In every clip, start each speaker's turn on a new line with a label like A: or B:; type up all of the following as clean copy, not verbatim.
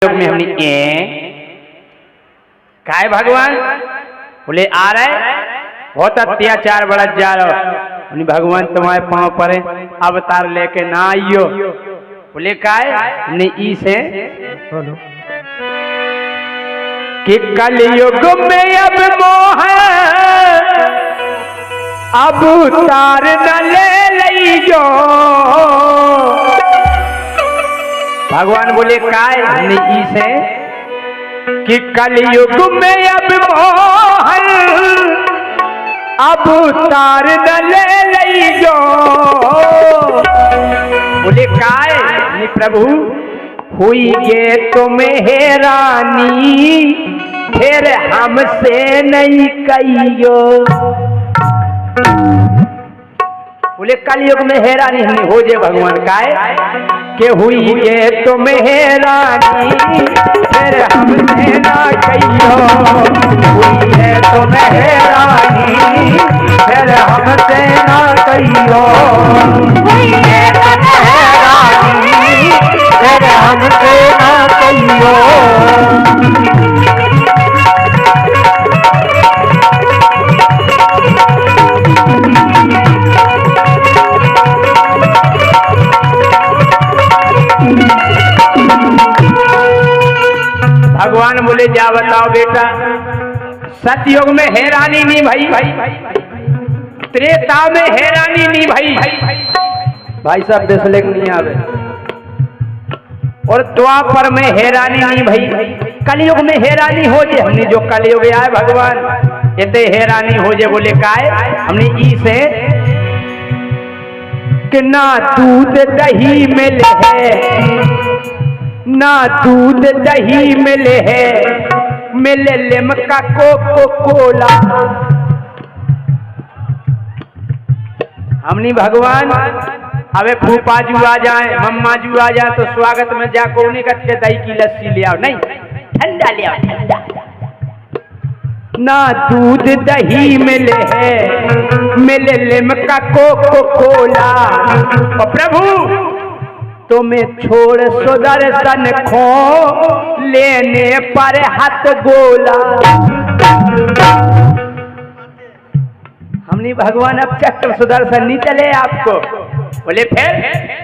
A: में हमने काय भगवान बोले आ रहे बहुत अत्याचार बढ़ जा रहा भगवान तुम्हारे पांव पर अवतार लेके ना आइयो बोले काय ने ई से कि कलयुग में अब मोह अब तार न ले लियो भगवान बोले काय नहीं से कि कलयुग में अब मोहन अब तार न ले लियो बोले काय नहीं प्रभु हुई ये तुम्हें हैरानी फिर हमसे नहीं कहियो बोले कलयुग में हैरानी नहीं हो जाए भगवान काय के हुई ये तुम्हें हैरानी फिर हमसे ना कहियो हुई है तुम्हें हैरानी फिर हमसे ना कहियो हुई है तुम्हें हैरानी फिर हमसे ना कहियो। भगवान बोले जा बताओ बेटा सतयुग में हैरानी नहीं भाई त्रेता में हैरानी नहीं भाई साहब देसलेक नहीं आवे और द्वापर में हैरानी नहीं भाई कलयुग में हैरानी हो जाए हमने जो कलयुग आए भगवान इतने हैरानी हो जाए बोले काय हमने ई से कि ना दूध दही मिले है ना दूध दही मिले है मिले लिमका कोको कोला हमनी भगवान अबे फूफा जू आ जाए मम्मा जू आ जाए तो स्वागत में जाको उन्हीं कच्चे दही की लस्सी ले आओ नहीं ठंडा ले आओ ठंडा ना दूध दही मिले है मिले लिमका कोको कोला और प्रभु तुम्हें छोड़ सुदर्शन खो लेने पर हाथ गोला हमने भगवान अब चक्र सुदर्शन नहीं चले आपको बोले फिर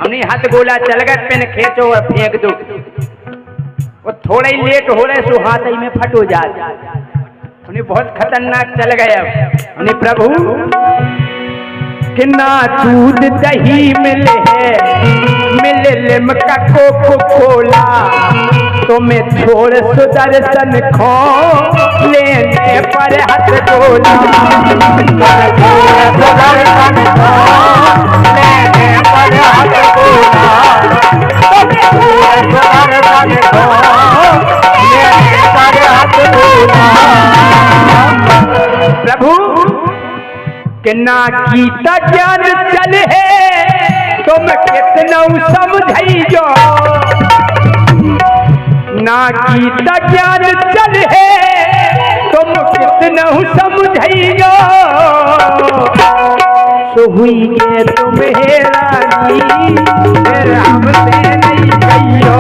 A: हमने हाथ गोला चल गए पेन खींचो और फेंक दो वो थोड़ा ही लेट हो रहे सो हाथ ही में फट हो जाए हमने बहुत खतरनाक चल गए अब हमने प्रभु कि ना दूध दही मिले है मिले लिमका कोको कोला तुम्हें छोड़ सुदर्शन खो लेने पर हाथ गोला सुदर्शन खो लेने पर हाथ गोला सुदर्शन खो लेने पर हाथ गोला प्रभु कि ना गीता ज्ञान चल है तुम कितना समझो ना गीता ज्ञान चल है तुम कितना समझो सो हुई है तुम हैरानी फिर हमसे नहीं कहियो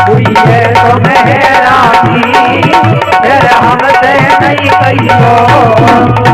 A: हुई है तुम हैरानी फिर हमसे नहीं कहियो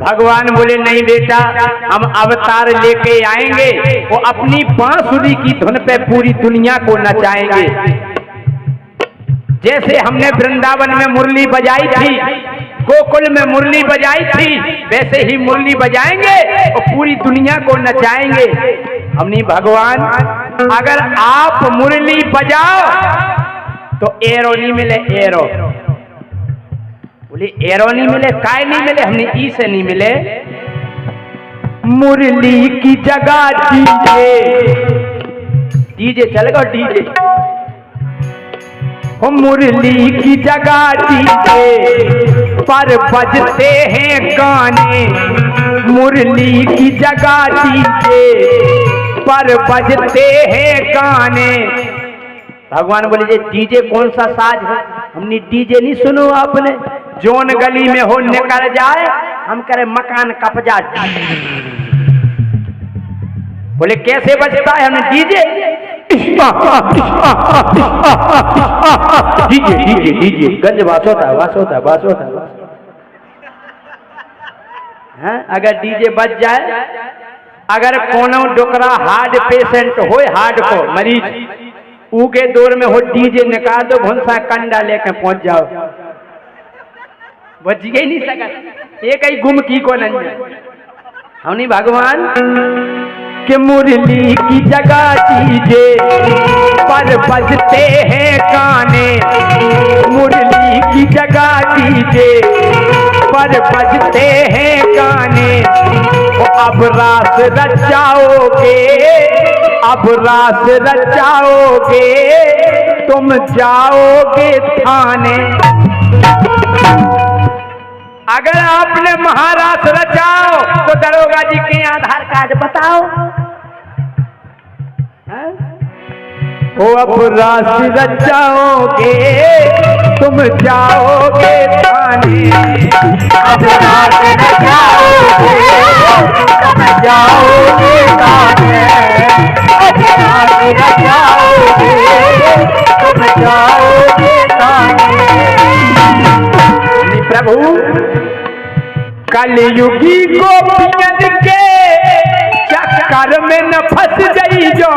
A: भगवान बोले नहीं बेटा हम अवतार लेके आएंगे वो अपनी बांसुरी की धुन पे पूरी दुनिया को नचाएंगे जैसे हमने वृंदावन में मुरली बजाई थी गोकुल में मुरली बजाई थी वैसे ही मुरली बजाएंगे और पूरी दुनिया को नचाएंगे हमने भगवान अगर आप मुरली बजाओ तो एरो नहीं मिले एरो बोले एरो नहीं मिले काय नहीं मिले हमने ई से नहीं मिले मुरली की जगह डीजे, डीजे चलेगा डीजे, हो मुरली की जगह डीजे पर बजते हैं गाने, मुरली की जगह डीजे पर बजते हैं गाने। भगवान बोले जे डीजे कौन सा साज है, हमने डीजे नहीं सुनो आपने, जोन गली में हो निकल जाए हम करे मकान कब्जा। बोले कैसे बजता है, हमने डीजे डीजे डीजे डीजे गंज बास होता है। अगर डीजे बज जाए, अगर कोनो डोकरा हार्ट पेशेंट हो, हार्ट को मरीज ऊ के दौर में हो, डीजे निकाल दो भुंसा कंडा लेके पहुंच जाओ, बच ही नहीं सका, एक ही गुम की को नहीं। हमने भगवान के मुरली की जगह डीजे पर बजते हैं गाने, मुरली की जगह डीजे पर बजते हैं गाने। अब रास रचाओगे, अब रास रचाओगे, तुम जाओगे थाने। अगर आपने महारास रचाओ तो दरोगा जी के आधार कार्ड बताओ। ओ अब रास रचाओगे तुम जाओगे थाने, अब रास रचाओगे तुम जाओगे थाने, अब रास रचाओगे तुम जाओगे थाने। प्रभु कलयुगी गोपियन के चक्कर में न फंस गई जो,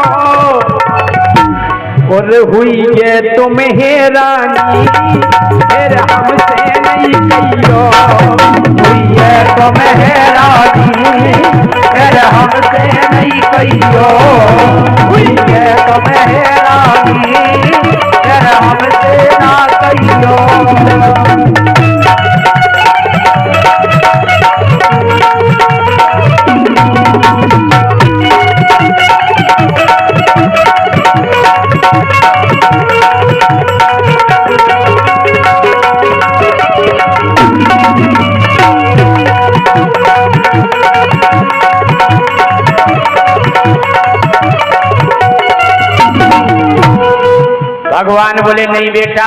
A: और हुई ये तुम हैरानी फिर हमसे नहीं कहियो, हुई है तुम हैरानी फिर हमसे नहीं कहियो, हुई है तुम हैरानी फिर हमसे ना कहियो। भगवान बोले नहीं बेटा,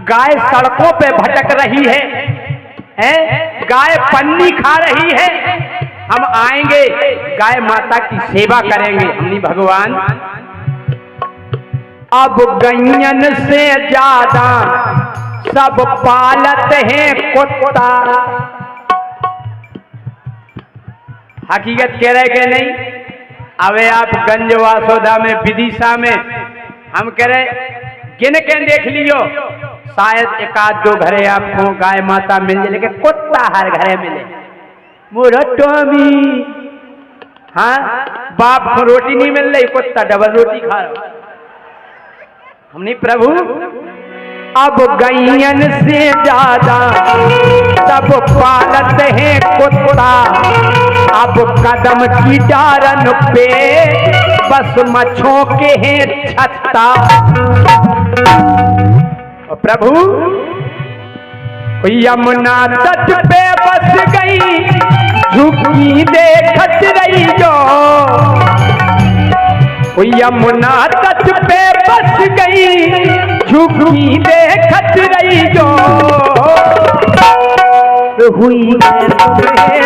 A: गाय सड़कों पे भटक रही है, गाय पन्नी खा रही है, हम आएंगे गाय माता की सेवा करेंगे। हमने भगवान अब गैयन से ज्यादा सब पालत हैं कुत्ता। हकीकत कह रहे कि नहीं? अबे आप गंज वासोदा में विदिशा में हम कह रहे गिन के देख लियो, शायद एक आध दो घरे आपको गाय माता मिल जाए, लेकिन कुत्ता हर घरे मिले। मोरा टॉमी, हाँ बाप को रोटी नहीं मिल रही, कुत्ता डबल रोटी खा रहा। हमने प्रभु अब गैयन से ज्यादा सब पालत हैं कुत्ता, अब कदम की डारन पे बस मच्छों के हैं छत्ता। प्रभु यमुना तट पे बस गई झुकी देखत रही जो, यमुना तट पे बस गई झुकी देखत रही जो, हुई है तुम्हें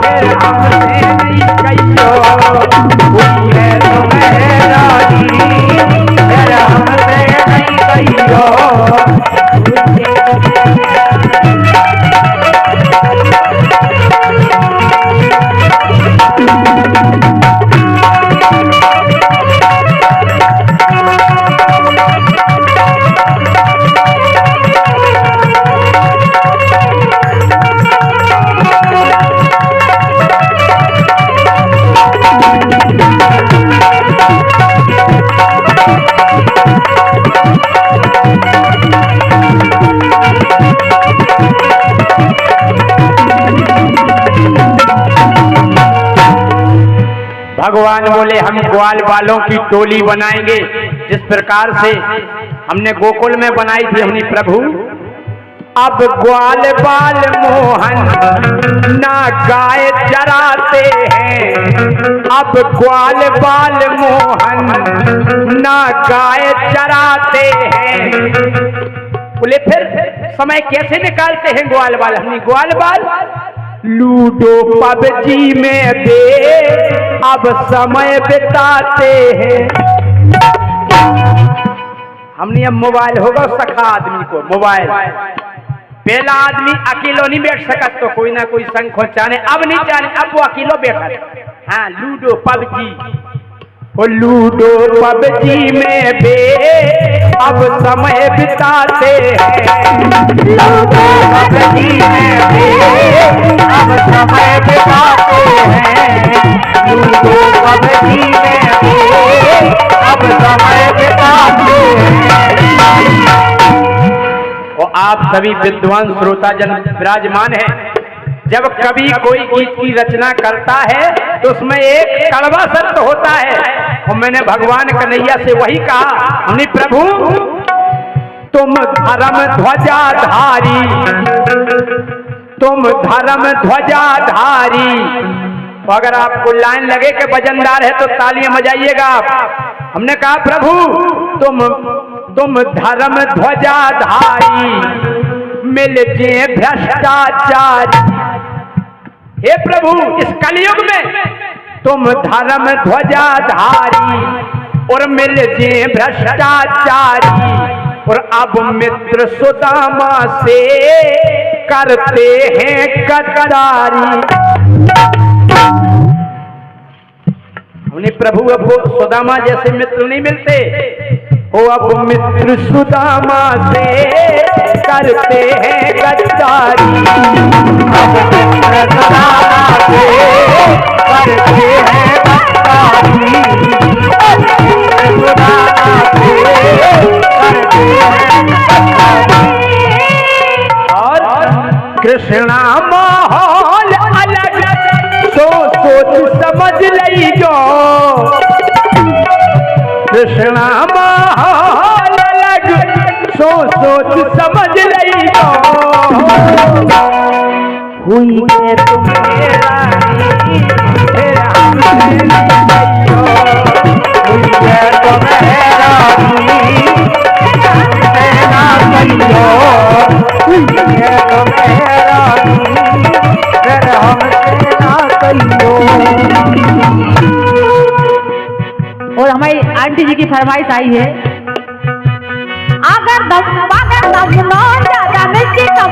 A: फिर हमसे नहीं कहियो, हुई है तुम्हें रानी फिर हमसे नहीं कहियो। भगवान बोले हम ग्वाल बालों की टोली बनाएंगे, जिस प्रकार से हमने गोकुल में बनाई थी हमने प्रभु। अब ग्वाल बाल मोहन ना गाय चराते हैं, अब ग्वाल बाल मोहन ना गाय चराते हैं। बोले फिर समय कैसे निकालते हैं ग्वाल बाल? हमने ग्वाल बाल लूडो पबजी में दे अब समय बिताते हैं। हमने अब मोबाइल होगा सखा आदमी को मोबाइल। पहला आदमी अकेलो नहीं बैठ सकता, तो कोई ना कोई संग को चाहे, अब नहीं चाहे, अब वो अकेलो बैठा। हाँ लूडो पबजी, वो लूडो पबजी में बे अब समय बिताते हैं। लूडो पबजी में बे अब समय बिताते हैं। लूडो पबजी में बे अब समय बिताते हैं। और आप सभी विद्वान श्रोता जन विराजमान हैं। जब कभी कोई गीत की रचना करता है तो उसमें एक कड़वा सत्य होता है, और मैंने भगवान कन्हैया से वही कहा, हमने प्रभु तुम धर्म ध्वजाधारी, तुम धर्म ध्वजाधारी। तो अगर आपको लाइन लगे कि वजनदार है तो तालियां बजाइएगा आप। हमने कहा प्रभु तुम धर्म ध्वजाधारी, मिल जे भ्रष्टाचारी। हे प्रभु इस कलयुग में तुम धर्म ध्वजाधारी और मिल जे भ्रष्टाचारी। और अब मित्र सुदामा से करते हैं गद्दारी। हमने प्रभु अब सुदामा जैसे मित्र नहीं मिलते, वो अब मित्र सुदामा से करते हैं गद्दारी। अब मित्र सुदामा से करते हैं गद्दारी। सुदामा से करते हैं गद्दारी। और कृष्णा माहौल अलग सोच समझ लीजो। कृष्णा माहौल अलग सोच समझ लीजो। हुई है तुम्हें रानी फिर हमसे लइयो। हुई है तुम्हें रानी हमसे ना कहियो। हुई है तुम्हें रानी फिर हमसे ना कहियो।
B: और हमारी आंटी जी की फरमाइश आई है, अगर दम ना ज्यादा मिर्ची कम